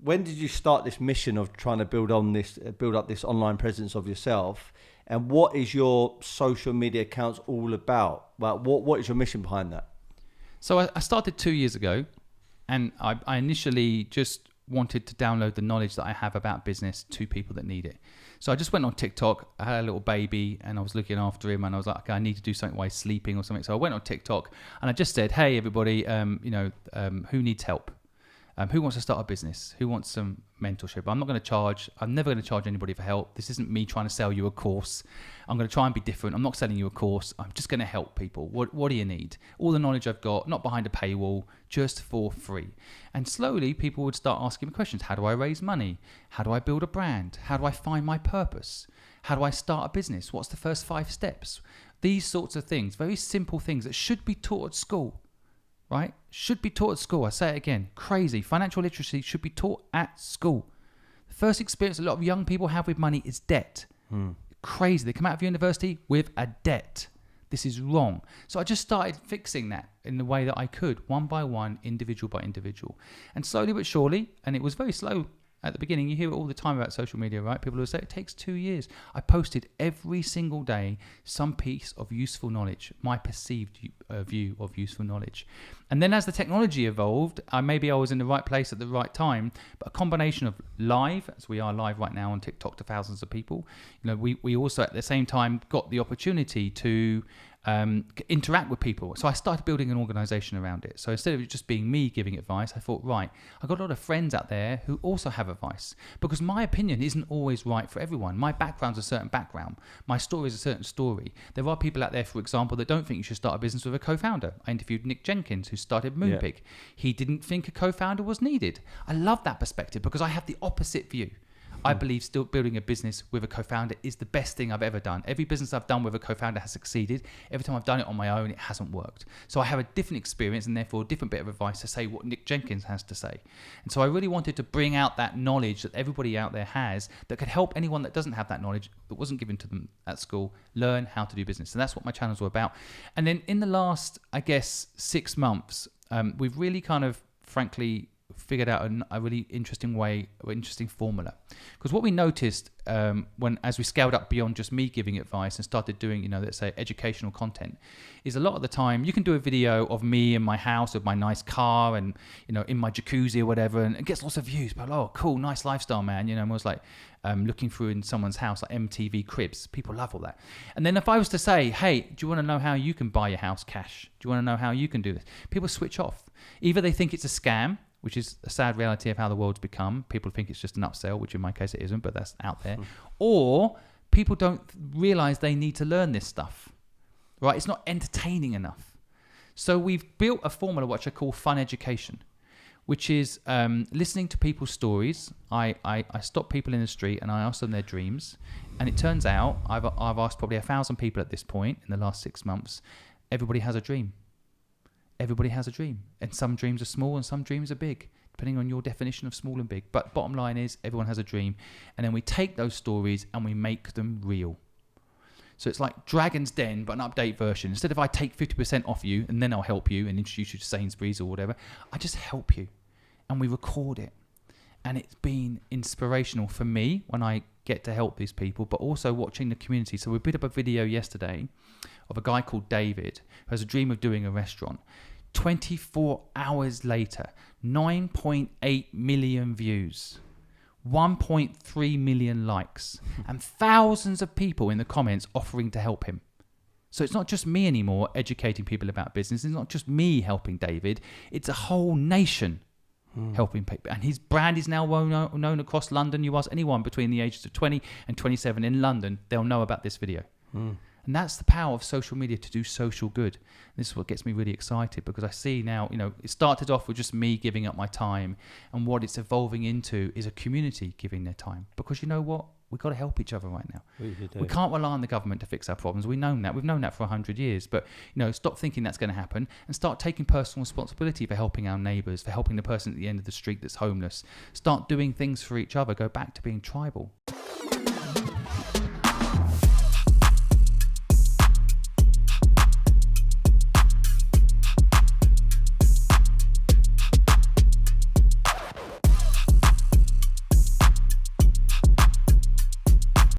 when did you start this mission of trying to build up this online presence of yourself? And what is your social media accounts all about? Like, what is your mission behind that? So I started 2 years ago, and I initially just wanted to download the knowledge that I have about business to people that need it. So I just went on TikTok. I had a little baby and I was looking after him, and I was like, okay, I need to do something while he's sleeping or something. So I went on TikTok and I just said, hey, everybody, who needs help? Who wants to start a business? Who wants some mentorship? I'm never going to charge anybody for help. This isn't me trying to sell you a course. I'm going to try and be different. I'm not selling you a course. I'm just going to help people. What do you need? All the knowledge I've got, not behind a paywall, just for free. And slowly people would start asking me questions. How do I raise money? How do I build a brand? How do I find my purpose? How do I start a business? What's the first 5 steps? These sorts of things, very simple things that should be taught at school. Right? Should be taught at school. I say it again. Crazy. Financial literacy should be taught at school. The first experience a lot of young people have with money is debt. Crazy. They come out of university with a debt. This is wrong. So I just started fixing that in the way that I could, one by one, individual by individual. And slowly but surely, and it was very slow at the beginning. You hear it all the time about social media, right? People will say it takes 2 years. I posted every single day some piece of useful knowledge, my perceived view of useful knowledge. And then as the technology evolved, maybe I was in the right place at the right time, but a combination of live, as we are live right now on TikTok to thousands of people, we also at the same time got the opportunity to interact with people. So I started building an organization around it. So instead of it just being me giving advice, I thought, right, I've got a lot of friends out there who also have advice, because my opinion isn't always right for everyone. My background's a certain background. My story is a certain story. There are people out there, for example, that don't think you should start a business with a co-founder. I interviewed Nick Jenkins, who started Moonpig. He didn't think a co-founder was needed. I love that perspective because I have the opposite view. I believe still building a business with a co-founder is the best thing I've ever done. Every business I've done with a co-founder has succeeded. Every time I've done it on my own, it hasn't worked. So I have a different experience and therefore a different bit of advice to say what Nick Jenkins has to say. And so I really wanted to bring out that knowledge that everybody out there has that could help anyone that doesn't have that knowledge, that wasn't given to them at school, learn how to do business. And that's what my channels were about. And then in the last, 6 months, we've really kind of, frankly, figured out a really interesting formula. Because what we noticed as we scaled up beyond just me giving advice and started doing, let's say educational content, is a lot of the time you can do a video of me in my house with my nice car and, in my jacuzzi or whatever, and it gets lots of views. But, oh, cool, nice lifestyle, man. And I was like looking through in someone's house, like MTV Cribs. People love all that. And then if I was to say, hey, do you want to know how you can buy your house cash? Do you want to know how you can do this? People switch off. Either they think it's a scam, which is a sad reality of how the world's become. People think it's just an upsell, which in my case it isn't, but that's out there. Or people don't realize they need to learn this stuff, right? It's not entertaining enough. So we've built a formula which I call fun education, which is listening to people's stories. I stop people in the street and I ask them their dreams. And it turns out, I've asked probably 1,000 people at this point in the last 6 months, everybody has a dream. Everybody has a dream, and some dreams are small and some dreams are big, depending on your definition of small and big. But bottom line is everyone has a dream, and then we take those stories and we make them real. So it's like Dragon's Den, but an update version. Instead of I take 50% off you and then I'll help you and introduce you to Sainsbury's or whatever, I just help you and we record it. And it's been inspirational for me when I get to help these people, but also watching the community. So we put up a video yesterday of a guy called David who has a dream of doing a restaurant. 24 hours later, 9.8 million views, 1.3 million likes, and thousands of people in the comments offering to help him. So it's not just me anymore educating people about business. It's not just me helping David. It's a whole nation helping people. And his brand is now well known across London. You ask anyone between the ages of 20 and 27 in London, they'll know about this video. And that's the power of social media to do social good. This is what gets me really excited, because I see now, it started off with just me giving up my time, and what it's evolving into is a community giving their time. Because you know what? We've got to help each other right now. We can't rely on the government to fix our problems. We've known that. We've known that for 100 years. But, stop thinking that's going to happen and start taking personal responsibility for helping our neighbours, for helping the person at the end of the street that's homeless. Start doing things for each other. Go back to being tribal.